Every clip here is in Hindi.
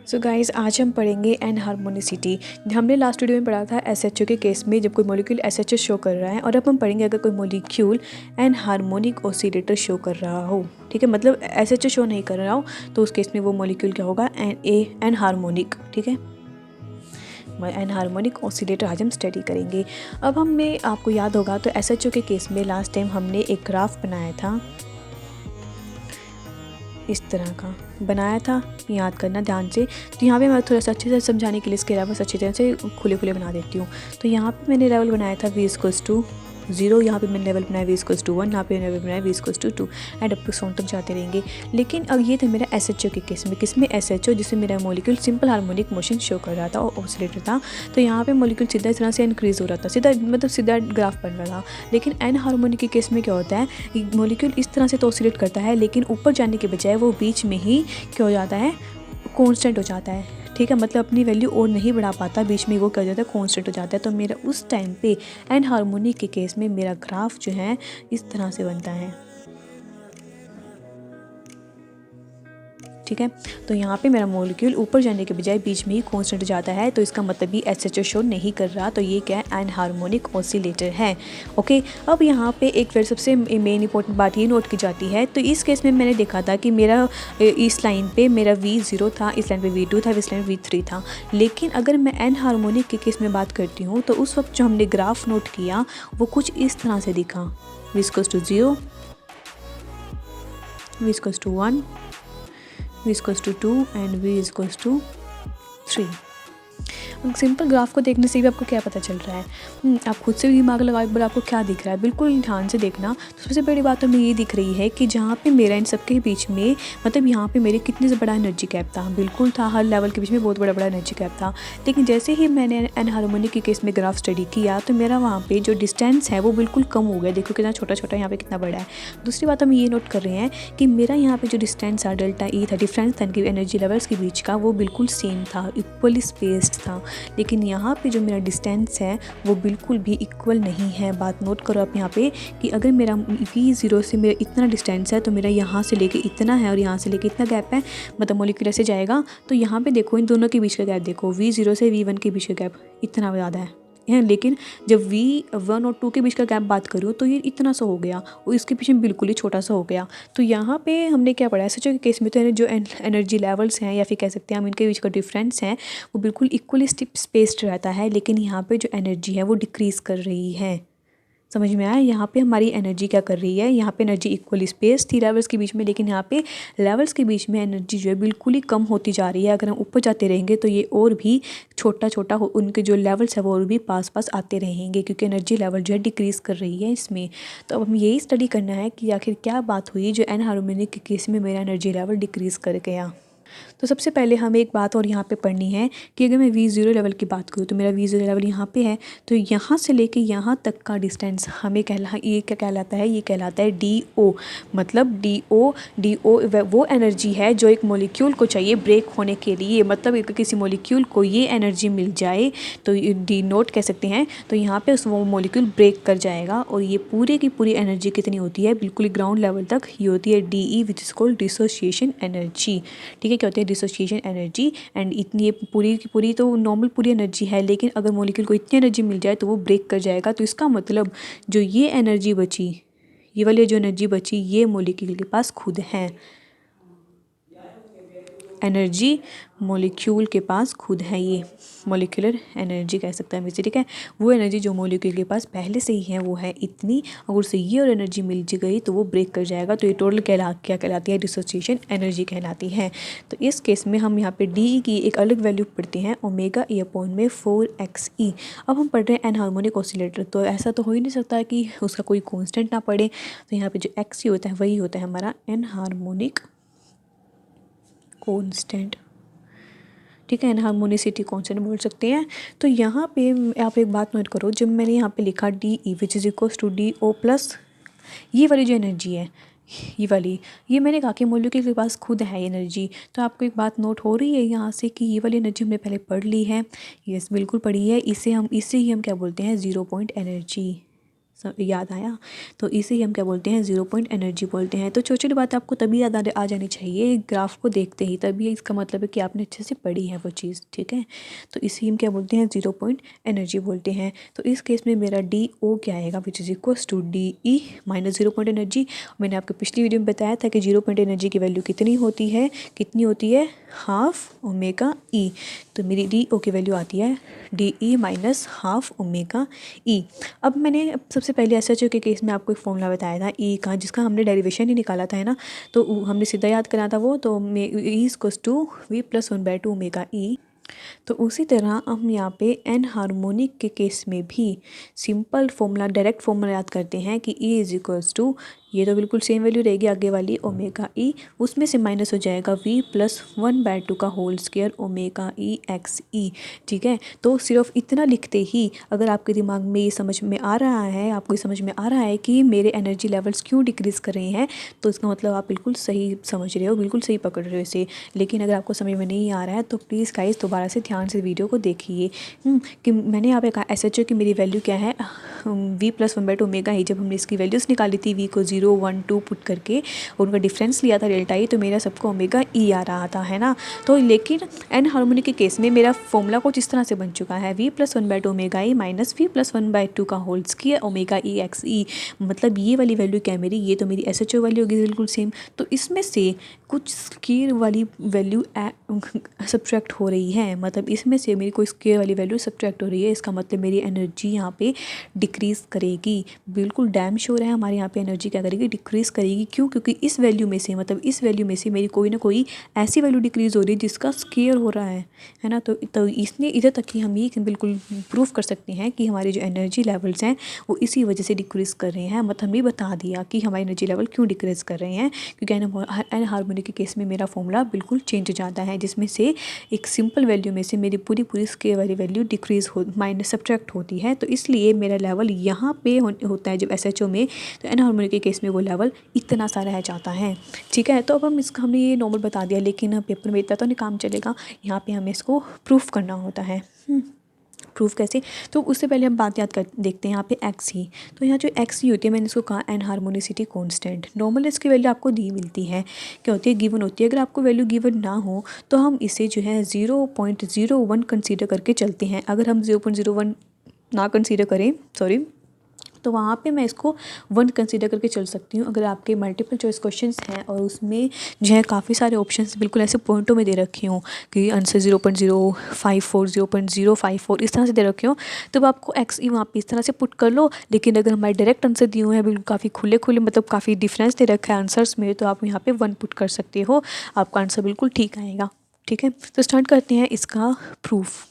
सो गाइस, आज हम पढ़ेंगे एनहार्मोनिसिटी। हमने लास्ट वीडियो में पढ़ा था एसएचओ के केस में जब कोई मॉलिक्यूल एसएचओ शो कर रहा है, और अब हम पढ़ेंगे अगर कोई मॉलिक्यूल एनहार्मोनिक ऑसिलेटर शो कर रहा हो। ठीक है, मतलब एसएचओ शो नहीं कर रहा हो तो उस केस में वो मॉलिक्यूल क्या होगा, एनहार्मोनिक। ठीक है, एनहार्मोनिक ऑसिलेटर आज हम स्टडी करेंगे। अब हमें आपको याद होगा तो एसएचओ के केस में लास्ट टाइम हमने एक ग्राफ बनाया था, इस तरह का बनाया था, याद करना ध्यान से। तो यहाँ पे मैं थोड़ा सा अच्छे से समझाने के लिए इसके अलावा अच्छी तरह से खुले खुले बना देती हूँ। तो यहाँ पे मैंने लेवल बनाया था v = 0, यहाँ पे मैंने लेवल बनाया v = 1, यहाँ पे लेवल बनाया v = 2 and up to sound तक जाते रहेंगे। लेकिन अब ये था मेरा एसएचओ के केस में, किसमें एसएचओ जिसमें मेरा molecule simple harmonic motion show कर रहा था और ऑसिलेटर था। तो यहाँ पे मॉलिक्यूल सीधा इस तरह से इंक्रीज़ हो रहा था, सीधा मतलब सीधा ग्राफ बन रहा था। लेकिन एनहार्मोनिक के केस में क्या होता है, मॉलिक्यूल इस तरह से तो ऑसिलेट करता है, लेकिन ऊपर जाने के बजाय वो बीच में ही क्या हो जाता है, कांस्टेंट हो जाता है। ठीक है, मतलब अपनी वैल्यू और नहीं बढ़ा पाता, बीच में वो कर जाता है, कांस्टेंट हो जाता है। तो मेरा उस टाइम पे एनहार्मोनिक के केस में मेरा ग्राफ जो है इस तरह से बनता है। ठीक है, तो यहाँ पे मेरा मॉलिक्यूल ऊपर जाने के बजाय बीच में ही कांस्टेंट हो जाता है, तो इसका मतलब भी एसएचओ शो नहीं कर रहा। तो ये क्या है, एनहार्मोनिक ऑसिलेटर है। ओके, अब यहाँ पे एक फिर सबसे मेन इंपॉर्टेंट बात ये नोट की जाती है। तो इस केस में मैंने देखा था कि मेरा इस लाइन पे मेरा v0 था, इस लाइन पे v2 था, इस लाइन पे v3 था। लेकिन अगर मैं एनहार्मोनिक के केस में बात करती हूँ तो उस वक्त जो हमने ग्राफ नोट किया वो कुछ इस तरह से दिखा, v = 0, v = 1, v = 2 and v = 3। Simple graph को देखने से भी आपको क्या पता चल रहा है, आप खुद से भी दिमाग लगाओ एक बार, आपको क्या दिख रहा है, बिल्कुल ध्यान से देखना। तो सबसे बड़ी बात हमें ये दिख रही है कि जहाँ पे मेरा इन सबके बीच में, मतलब यहाँ पे मेरे कितने से बड़ा एनर्जी गैप था, बिल्कुल था, हर लेवल के बीच में बहुत बड़ा बड़ा एनर्जी गैप था। लेकिन जैसे ही मैंने एनहार्मोनिक के केस में ग्राफ स्टडी किया तो मेरा वहाँ पर जो डिस्टेंस है वो बिल्कुल कम हो गया। देखो कितना छोटा छोटा, यहाँ पे कितना बड़ा है। दूसरी बात हम ये नोट कर रहे हैं कि मेरा यहाँ पे जो डिस्टेंस था डेल्टा ई था, डिफरेंस था इनकी एनर्जी लेवल्स के बीच का, वो बिल्कुल सेम था, इक्वली स्पेस्ड था। लेकिन यहाँ पे जो मेरा डिस्टेंस है वो बिल्कुल भी इक्वल नहीं है। बात नोट करो आप यहाँ पे कि अगर मेरा v0 से मेरा इतना डिस्टेंस है तो मेरा यहाँ से लेके इतना है और यहाँ से लेके इतना गैप है, मतलब मॉलिक्यूल ऐसे जाएगा। तो यहाँ पे देखो इन दोनों के बीच का गैप देखो, v0 से v1 के बीच का गैप इतना ज़्यादा है। लेकिन जब v1 और 2 के बीच का गैप बात करूँ तो ये इतना सा हो गया और इसके पीछे बिल्कुल ही छोटा सा हो गया। तो यहाँ पे हमने क्या पढ़ा है, एसएचओ के केस में तो जो एनर्जी लेवल्स हैं या फिर कह सकते हैं हम इनके बीच का डिफरेंस है वो बिल्कुल इक्वली स्पेस्ड रहता है। लेकिन यहाँ पे जो एनर्जी है वो डिक्रीज़ कर रही है। समझ में आया, यहाँ पे हमारी एनर्जी क्या कर रही है, यहाँ पे एनर्जी इक्वली स्पेस थी लेवल्स के बीच में, लेकिन यहाँ पे लेवल्स के बीच में एनर्जी जो है बिल्कुल ही कम होती जा रही है। अगर हम ऊपर जाते रहेंगे तो ये और भी छोटा छोटा उनके जो लेवल्स है वो और भी पास पास आते रहेंगे, क्योंकि एनर्जी लेवल जो है डिक्रीज़ कर रही है इसमें। तो अब हम यही स्टडी करना है कि आखिर क्या बात हुई जो एनहार्मोनिक के केस में मेरा एनर्जी लेवल डिक्रीज़ कर गया। तो सबसे पहले हमें एक बात और यहाँ पे पढ़नी है कि अगर मैं v0 लेवल की बात करूँ तो मेरा v0 लेवल यहाँ पे है, तो यहाँ से लेके यहाँ तक का डिस्टेंस हमें ये क्या कहलाता है, ये कहलाता है do। मतलब do वो एनर्जी है जो एक मॉलिक्यूल को चाहिए ब्रेक होने के लिए। मतलब अगर किसी मॉलिक्यूल को ये एनर्जी मिल जाए तो डी नोट कह सकते हैं, तो यहाँ पे वो मॉलिक्यूल ब्रेक कर जाएगा। और ये पूरे की पूरी एनर्जी कितनी होती है, बिल्कुल ग्राउंड लेवल तक ये होती है de, which is called dissociation energy. ठीक है, क्या होती है डिसोसिएशन एनर्जी। एंड इतनी ये पूरी की पूरी तो नॉर्मल पूरी एनर्जी है, लेकिन अगर मॉलिक्यूल को इतनी एनर्जी मिल जाए तो वो ब्रेक कर जाएगा। तो इसका मतलब जो ये एनर्जी बची, ये वाली जो एनर्जी बची, ये मॉलिक्यूल के पास खुद है। एनर्जी मॉलिक्यूल के पास खुद है, ये मॉलिक्यूलर एनर्जी कह सकते हैं वैसे। ठीक है, वो एनर्जी जो मॉलिक्यूल के पास पहले से ही है वो है इतनी, अगर उसे ये और एनर्जी मिल गई तो वो ब्रेक कर जाएगा। तो ये टोटल क्या कहलाती है, डिसोसिएशन एनर्जी कहलाती है। तो इस केस में हम यहाँ पे डी की एक अलग वैल्यू पढ़ते हैं, ओमेगा ई अपॉन में 4xe। अब हम पढ़ रहे हैं एनहार्मोनिक ऑसिलेटर, तो ऐसा तो हो ही नहीं सकता कि उसका कोई कॉन्स्टेंट ना पढ़े। तो यहाँ पे जो एक्स होता है वही होता है हमारा एनहार्मोनिक कांस्टेंट। ठीक है, एनहार्मोनिसिटी कांस्टेंट बोल सकते हैं। तो यहाँ पे आप एक बात नोट करो, जब मैंने यहाँ पे लिखा D E which is equals to D O plus, ये वाली जो एनर्जी है ये वाली, ये मैंने कहा कि मॉलिक्यूल के पास खुद है एनर्जी। तो आपको एक बात नोट हो रही है यहाँ से कि ये वाली एनर्जी हमने पहले पढ़ ली है, यस बिल्कुल पढ़ी है। इसे ही हम क्या बोलते हैं, 0 पॉइंट एनर्जी। याद आया? तो इसे ही हम क्या बोलते हैं, 0 पॉइंट एनर्जी बोलते हैं। तो छोटी छोटी बात आपको तभी याद आ जानी चाहिए ग्राफ को देखते ही, तभी इसका मतलब है कि आपने अच्छे से पढ़ी है वो चीज़, ठीक है। तो इसे हम क्या बोलते हैं, 0 पॉइंट एनर्जी बोलते हैं। तो इस केस में मेरा डी ओ क्या आएगा, which is equals to D E minus 0 point energy. मैंने आपको पिछली वीडियो में बताया था कि 0 पॉइंट एनर्जी की वैल्यू कितनी होती है, हाफ ओमेगा ई। तो मेरी डी ओ की वैल्यू आती है D E minus half omega E. अब मैंने सबसे पहले एसएचओ के केस में आपको एक फॉर्मूला बताया था ई का, जिसका हमने डेरिवेशन ही निकाला था, है ना। तो हमने सीधा याद करना था वो, तो E equals to V plus 1/2 omega E. तो उसी तरह हम यहाँ पे एन हार्मोनिक के केस में भी सिंपल फॉर्मूला, डायरेक्ट फॉर्मूला याद करते हैं कि ई इज इक्वल्स टू, ये तो बिल्कुल सेम वैल्यू रहेगी आगे वाली ओमेगा ई, उसमें से माइनस हो जाएगा वी प्लस 1/2 का होल स्क्वायर ओमेगा ई एक्स ई, ठीक है। तो सिर्फ इतना लिखते ही अगर आपके दिमाग में ये समझ में आ रहा है, आपको ये समझ में आ रहा है कि मेरे एनर्जी लेवल्स क्यों डिक्रीज़ कर रहे हैं, तो इसका मतलब आप बिल्कुल सही समझ रहे हो, बिल्कुल सही पकड़ रहे हो इसे। लेकिन अगर आपको समझ में नहीं आ रहा है तो प्लीज़ गाइस दोबारा से ध्यान से वीडियो को देखिए कि मैंने यहाँ पे कहा एसएचओ की मेरी वैल्यू क्या है, वी प्लस 1/2 ओमेगा ही। जब हमने इसकी वैल्यूज़ निकाली थी, वी को 0 1 2 पुट करके और उनका डिफरेंस लिया था डेल्टा ई, तो मेरा सबको ओमेगा ई आ रहा था, है ना। तो लेकिन एन हार्मोनिक के केस में मेरा फॉर्मूला कुछ इस तरह से बन चुका है, वी प्लस 1/2 ओमेगा ई माइनस वी प्लस 1/2 का होल स्क्वायर ओमेगा ई एक्स ई। मतलब ये वाली वैल्यू क्या है मेरी, ये तो मेरी एसएचओ वैल्यू होगी बिल्कुल सेम। तो इसमें से कुछ स्क्वायर वाली वैल्यू सब्ट्रैक्ट हो रही है, मतलब इसमें से मेरी कोई स्क्वायर वाली वैल्यू सब्ट्रैक्ट हो रही है, इसका मतलब मेरी एनर्जी यहाँ पे डिक्रीज़ करेगी। बिल्कुल डैम श्योर है हमारे यहाँ पे एनर्जी क्या करेगी, डिक्रीज़ करेगी। क्यों? क्योंकि इस वैल्यू में से, मतलब इस वैल्यू में से मेरी कोई ना कोई ऐसी वैल्यू डिक्रीज़ हो रही है जिसका स्क्वायर हो रहा है ना। तो इसने इधर तक ही हम ये बिल्कुल प्रूफ कर सकते हैं कि हमारे जो एनर्जी लेवल्स हैं वो इसी वजह से डिक्रीज़ कर रहे हैं। मतलब हमने बता दिया कि हमारी एनर्जी लेवल क्यों डिक्रीज़ कर रहे हैं, क्योंकि एन हार्मोनिक के केस में मेरा फॉर्मूला बिल्कुल चेंज हो जाता है, जिसमें से एक सिंपल वैल्यू में से मेरी पूरी स्क्वायर वाली वैल्यू डिक्रीज़ हो, माइनस सब्ट्रैक्ट होती है। तो इसलिए मेरा लेवल यहाँ पे होता है जब एसएचओ में, तो एन हार्मोनिक के केस में वो लेवल इतना सा रह जाता है, ठीक है। तो अब हमने ये नॉर्मल बता दिया, लेकिन पेपर में इतना तो नहीं काम चलेगा, यहाँ पे हमें इसको प्रूफ करना होता है। प्रूफ कैसे, तो उससे पहले हम बात याद कर देखते हैं यहाँ पे एक्स ही। तो यहाँ जो एक्स ही होती है, मैंने इसको कहा एन हार्मोनिसिटी कांस्टेंट। नॉर्मल इसकी वैल्यू आपको दी मिलती है, क्या होती है, गिवन होती है। अगर आपको वैल्यू गिवन ना हो तो हम इसे जो है 0.01 कंसीडर करके चलते हैं। अगर हम 0.01 ना कंसीडर करें, सॉरी, तो वहाँ पे मैं इसको 1 कंसीडर करके चल सकती हूँ। अगर आपके मल्टीपल चॉइस क्वेश्चंस हैं और उसमें जो है काफ़ी सारे ऑप्शंस बिल्कुल ऐसे पॉइंटों में दे रखे हों कि आंसर 0.054 0.054 इस तरह से दे रखे हों, तो आपको एक्स ई वहाँ पे इस तरह से पुट कर लो। लेकिन अगर हमारे डायरेक्ट आंसर दिए हुए हैं, बिल्कुल काफ़ी खुले मतलब काफ़ी डिफरेंस दे रखा है आंसर्स में, तो आप यहाँ पर 1 पुट कर सकते हो, आपका आंसर बिल्कुल ठीक आएगा, ठीक है। तो स्टार्ट करते हैं इसका प्रूफ।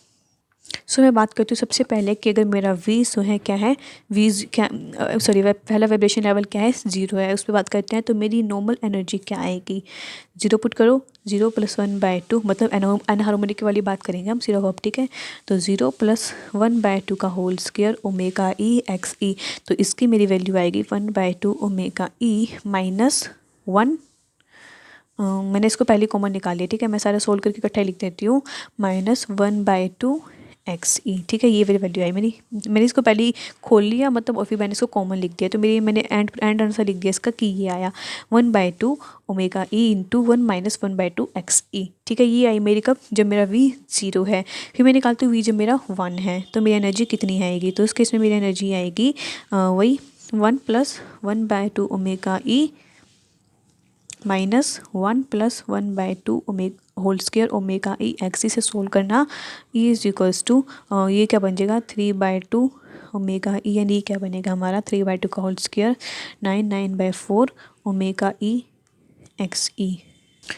सो मैं बात करती हूँ सबसे पहले कि अगर मेरा वी सो है क्या है, वी क्या, सॉरी, पहला वाइब्रेशन लेवल क्या है, 0 है, उस पर बात करते हैं। तो मेरी नॉर्मल एनर्जी क्या आएगी, 0 पुट करो, 0 + 1/2, मतलब एन हार्मोनिक वाली बात करेंगे हम सिर्फ अब, ठीक है। तो 0 + 1/2 का होल स्क्वायर ओमेगा ई एक्स ई। तो इसकी मेरी वैल्यू आएगी 1/2 ओमेगा ई माइनस 1, मैंने इसको पहले कॉमन निकाल लिया, ठीक है। मैं सारा सोल्व करके इकट्ठा लिख देती हूँ, माइनस 1/2 एक्स ई, ठीक है। ये मेरी वैल्यू आई मैंने इसको पहले ही खोल लिया, मतलब और फिर मैंने इसको कॉमन लिख दिया। तो मैंने एंड आंसर लिख दिया इसका कि ये आया 1/2 omega E into 1 minus 1/2 X E, ठीक है। ये आई मेरी कब, जब मेरा वी 0 है। फिर मैं निकालती हूँ वी जब मेरा 1 है, तो मेरी एनर्जी कितनी आएगी, तो उस केस में मेरी एनर्जी आएगी वही 1 + 1/2 ओमेगा ई minus 1 + 1/2 omega whole square omega ई एक्स ई से सोल्व करना, ई इज इक्वल्स टू, ये क्या बन जाएगा 3/2 ओमेगा ई, यानी क्या बनेगा हमारा 3/2 का होल स्क्वायर 9/4 ओमेगा ई एक्स ई।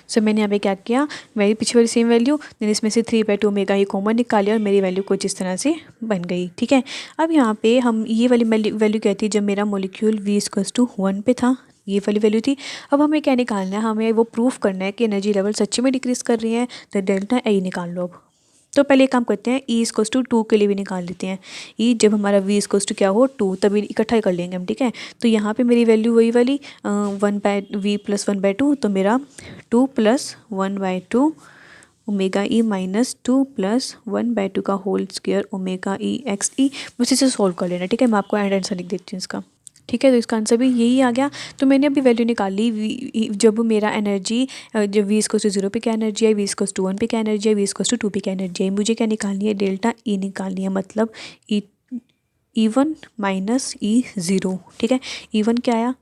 सो मैंने यहाँ पे क्या किया, मेरी पिछले वाली सेम वैल्यू, देन इसमें से 3/2 ओमेगा ई कॉमन निकालिया और मेरी वैल्यू कुछ इस तरह से बन गई, ठीक है। अब यहाँ पे हम ये वाली वैल्यू कहती है जब मेरा मॉलिक्यूल V = 1 पे था, ये वाली वैल्यू थी। अब हमें क्या निकालना है, हमें वो प्रूफ करना है कि एनर्जी लेवल सच्ची में डिक्रीज़ कर रही है, तो डेल्टा E निकाल लो। अब तो पहले एक काम करते हैं, E = 2 के लिए भी निकाल लेते हैं। E जब हमारा V = क्या हो 2, तभी इकट्ठा कर लेंगे हम, ठीक है। तो यहाँ पे मेरी वैल्यू वही वाली V + 1/2, तो मेरा 2 + 1/2 ओमेगा ई माइनस 2 प्लस 1/2 का होल स्क्वायर ओमेगा ई एक्स ई। बस इसे सॉल्व कर लेना, ठीक है। मैं आपको एंड आंसर लिख देती हूँ इसका, ठीक है। तो इसका आंसर भी यही आ गया। तो मैंने अभी वैल्यू निकाली जब मेरा एनर्जी, जब वी इक्वल्स टू 0 पे क्या एनर्जी है, वी इक्वल्स टू 1 पे क्या एनर्जी है, वी इक्वल्स टू 2 पे क्या एनर्जी है। मुझे क्या निकालनी है, डेल्टा ई निकालनी है, मतलब E1 माइनस E0, ठीक है। E1 क्या आया,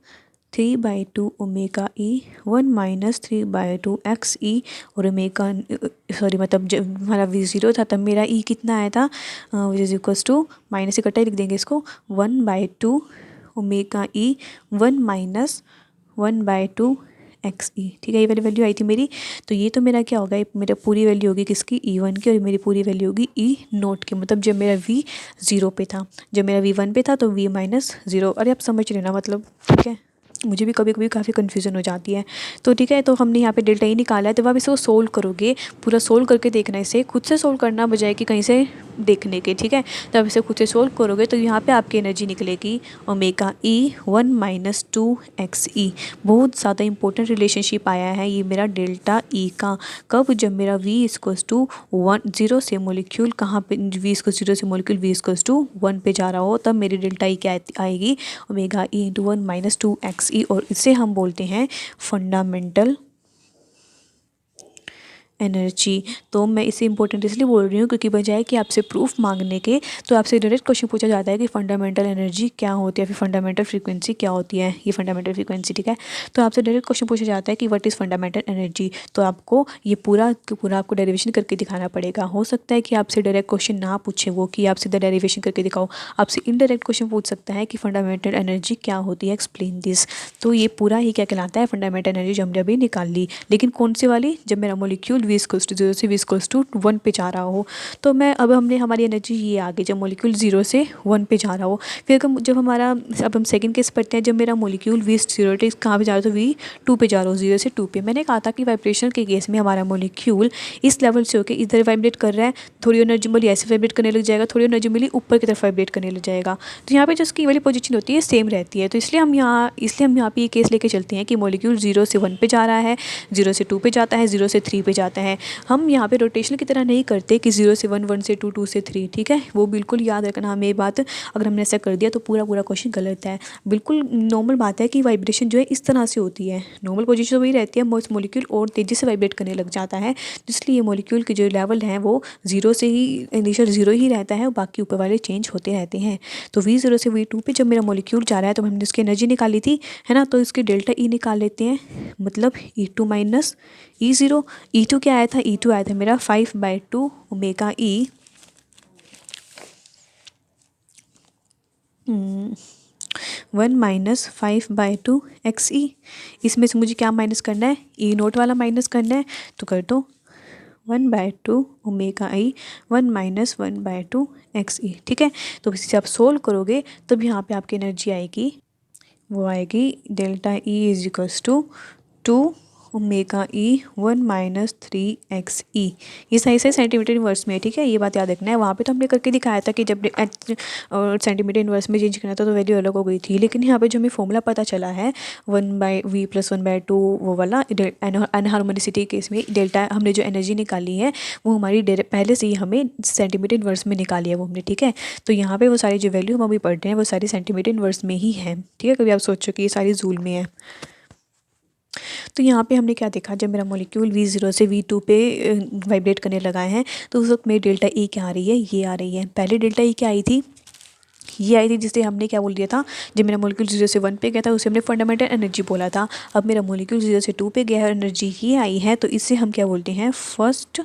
3/2 omega E 1 minus 3/2 x E, और ओमेगा सॉरी मतलब जब हमारा V0 था तब मेरा ई कितना आया था, which is equals to, minus इकट्ठा ही लिख देंगे इसको, 1/2 omega E 1 minus 1/2 X E, ठीक है। ये वाली वैल्यू आई थी मेरी। तो ये तो मेरा क्या होगा, मेरा पूरी वैल्यू होगी किसकी, E1 की, और मेरी पूरी वैल्यू होगी E0 की, मतलब जब मेरा V 0 पे था, जब मेरा V1 पे था तो V माइनस 0। अरे आप समझ रहे ना, मतलब ठीक है। मुझे भी कभी कभी काफ़ी कन्फ्यूज़न हो जाती है। तो ठीक है, तो हमने यहाँ पे डेल्टा ई निकाला है। तो आप इसको सोल्व करोगे, पूरा सोल्व करके देखना, इसे खुद से सोल्व करना बजाय कि कहीं से देखने के, ठीक है। तो आप इसे खुद से सोल्व करोगे तो यहाँ पे आपकी एनर्जी निकलेगी ओमेगा ई 1 माइनस 2 एक्स ई। बहुत ज़्यादा इंपॉर्टेंट रिलेशनशिप आया है ये मेरा डेल्टा ई का। कब, जब मेरा वी इक्वल्स टू 0 से मोलिक्यूल कहाँ पे, वी इक्वल्स 0 से मोलिक्यूल वी इक्वल्स टू 1 पे जा रहा हो, तब मेरी डेल्टा ई क्या आएगी, omega E into 1 minus 2 X E, और इसे हम बोलते हैं फंडामेंटल एनर्जी। तो मैं इसे इंपॉर्टेंट इसलिए बोल रही हूँ क्योंकि बजाय कि आपसे प्रूफ मांगने के, तो आपसे डायरेक्ट क्वेश्चन पूछा जाता है कि फंडामेंटल एनर्जी क्या होती है, फिर फंडामेंटल फ्रीक्वेंसी क्या होती है, ये फंडामेंटल फ्रीक्वेंसी, ठीक है। तो आपसे डायरेक्ट क्वेश्चन पूछा जाता है कि व्हाट इज़ फंडामेंटल एनर्जी, तो आपको ये पूरा आपको डेरिवेशन करके दिखाना पड़ेगा। हो सकता है कि आपसे डायरेक्ट क्वेश्चन ना पूछे वो, कि आप सीधा डेरिवेशन करके दिखाओ, आपसे इनडायरेक्ट क्वेश्चन पूछ सकता है कि फंडामेंटल एनर्जी क्या होती है, एक्सप्लेन दिस। तो ये पूरा ही क्या कहलाता है, फंडामेंटल एनर्जी जो हमने अभी निकाल ली। लेकिन कौन सी वाली, जब मेरा मोलिक्यूल वी इक्वल्स टू 0 से वी इक्वल्स टू 1 पे जा रहा हो। तो मैं अब हमने हमारी एनर्जी ये आ गई जब मोलिक्यूल 0 से 1 पे जा रहा हो। फिर जब हमारा, अब हम सेकंड केस पढ़ते हैं, जब मेरा मोलिक्यूल वी 0 कहाँ पे जा रहा हो, तो V2 पे जा रहा हो, 0 से 2 पे। मैंने कहा था कि वाइब्रेशन के केस में हमारा मोलिक्यूल इस लेवल से होकर इधर वाइब्रेट कर रहा है, थोड़ी एनर्जी मिली ऐसे वाइब्रेट करने लग जाएगा, थोड़ी एनर्जी मिली ऊपर की तरफ वाइब्रेट करने लग जाएगा। तो यहाँ पे जो उसकी वाली पोजीशन होती है सेम रहती है। तो इसलिए हम यहाँ पे ये केस लेके चलते हैं कि मोलिक्यूल 0 से 1 पे जा रहा है, 0 से 2 पे जाता है, 0 से 3 पे जाता है। हम यहाँ पे रोटेशन की तरह नहीं करते कि 0 से 1, 1 से 2, 2 से 3, ठीक है। वो बिल्कुल याद रखना हमें ये बात। अगर हमने ऐसा कर दिया तो पूरा क्वेश्चन गलत है। बिल्कुल नॉर्मल बात है कि वाइब्रेशन जो है इस तरह से होती है, नॉर्मल पोजीशन वही रहती है, मोलिक्यूल और तेज़ी से वाइब्रेट करने लग जाता है। इसलिए मोलिक्यूल के जो लेवल हैं वो 0 से ही, इनिशियल 0 ही रहता है, और बाकी ऊपर वाले चेंज होते रहते हैं। तो V0 से V2 पे जब मेरा मोलिक्यूल जा रहा है तो हमने उसकी एनर्जी निकाली थी, है ना। तो इसकी डेल्टा ई निकाल लेते हैं, मतलब E2 माइनस E0। E2 क्या आया था, E2 आया था मेरा 5/2 ओमेगा ई 1 माइनस 5/2 एक्स ई। इसमें से मुझे क्या माइनस करना है, E0 वाला माइनस करना है। तो कर दो 1/2 omega E 1 minus 1/2 X E, ठीक है। तो इसी से आप सोल्व करोगे तब यहाँ पे आपकी एनर्जी आएगी, वो आएगी delta E is equals to 2 omega E 1 minus 3 X E. ये सही से सेंटीमीटर इनवर्स में है, ठीक है। ये बात याद रखना है। वहाँ पे तो हमने करके दिखाया था कि जब सेंटीमीटर इनवर्स में चेंज करना था तो वैल्यू अलग हो गई थी। लेकिन यहाँ पे जो हमें फॉर्मूला पता चला है 1/v + 1/2, वो वाला अनहार्मोनिसिटी केस में डेल्टा, हमने जो एनर्जी निकाली है वो हमारी पहले से ही हमें सेंटीमीटर इनवर्स में निकाली है वो हमने, ठीक है। तो यहाँ पे वो सारी जो वैल्यू हम अभी पढ़ रहे हैं वो सारी सेंटीमीटर इनवर्स में ही है, ठीक है। कभी आप सोचो कि ये सारी जूल में है। तो यहाँ पे हमने क्या देखा, जब मेरा मोलिक्यूल V0 से V2 पे वाइब्रेट करने लगा है तो उस वक्त मेरी डेल्टा ई क्या आ रही है, ये आ रही है। पहले डेल्टा ई क्या आई थी, ये आई थी, जिसे हमने क्या बोल दिया था, जब मेरा मोलिक्यूल 0 से 1 पे गया था उसे हमने फंडामेंटल एनर्जी बोला था। अब मेरा मोलिक्यूल 0 से 2 पे गया है और एनर्जी ये आई है, तो इससे हम क्या बोलते हैं, फर्स्ट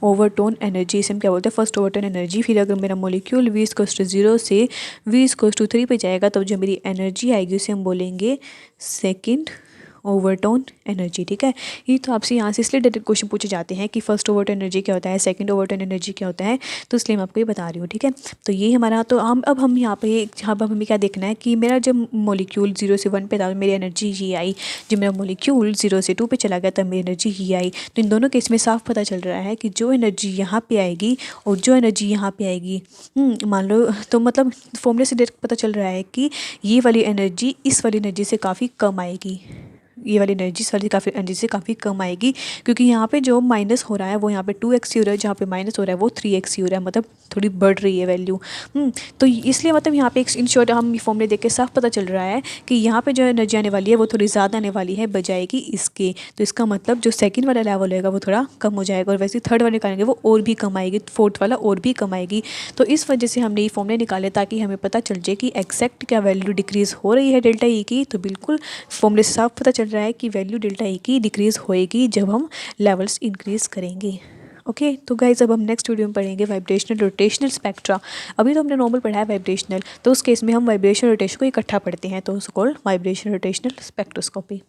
ओवरटोन एनर्जी। इसे हम क्या बोलते हैं, फर्स्ट ओवरटोन एनर्जी। फिर अगर मेरा मोलिक्यूल V = 0 से V = 3 पे जाएगा तो जो मेरी एनर्जी आएगी उसे हम बोलेंगे सेकंड ओवरटोन एनर्जी, ठीक है। ये तो आपसे यहाँ से इसलिए डायरेक्ट क्वेश्चन पूछे जाते हैं कि फर्स्ट ओवरटोन एनर्जी क्या होता है, सेकंड ओवरटोन एनर्जी क्या होता है, तो इसलिए मैं आपको ये बता रही हूँ, ठीक है। तो ये हमारा, तो अब हम यहाँ पे हमें क्या देखना है कि मेरा जब मोलिक्यूल 0 से 1 पे था मेरी एनर्जी ये आई, जब मेरा मोलिक्यूल 0 से 2 पे चला गया तब मेरी एनर्जी ये आई। तो इन दोनों केस में साफ पता चल रहा है कि जो एनर्जी यहाँ पे आएगी और जो एनर्जी यहाँ पे आएगी, मान लो, तो मतलब फॉर्मूले से डायरेक्ट पता चल रहा है कि ये वाली एनर्जी इस वाली एनर्जी से काफ़ी कम आएगी। ये वाली एनर्जी एनर्जी से काफ़ी कम आएगी, क्योंकि यहाँ पे जो माइनस हो रहा है वो यहाँ पे 2x ही हो रहा है, जहाँ पे माइनस हो रहा है वो 3x ही हो रहा है, मतलब थोड़ी बढ़ रही है वैल्यू। तो इसलिए मतलब यहाँ पे इन शॉर्ट हम फॉर्मूले देख के साफ पता चल रहा है कि यहाँ पे जो एनर्जी आने वाली है वो थोड़ी ज़्यादा आने वाली है बजाय कि इसके। तो इसका मतलब जो सेकंड वाला लेवल होगा वो थोड़ा कम हो जाएगा, और वैसे थर्ड वाले निकालेंगे वो और भी कम आएगी, फोर्थ वाला और भी कम आएगी। तो इस वजह से हमने ये फॉर्मूले निकाले ताकि हमें पता चल जाए कि एग्जैक्ट क्या वैल्यू डिक्रीज़ हो रही है डेल्टा ई की। तो बिल्कुल फॉर्मूले से साफ पता चल रहा है कि वैल्यू डेल्टा ई की डिक्रीज़ होएगी जब हम लेवल्स इंक्रीज़ करेंगे। ओके तो गाइज अब हम नेक्स्ट वीडियो में पढ़ेंगे वाइब्रेशनल रोटेशनल स्पेक्ट्रा। अभी तो हमने नॉर्मल पढ़ा है वाइब्रेशनल, तो उस केस में हम वाइब्रेशन रोटेशन को इकट्ठा पढ़ते हैं, तो उसको कॉल्ड वाइब्रेशन रोटेशनल स्पेक्ट्रोस्कोपी।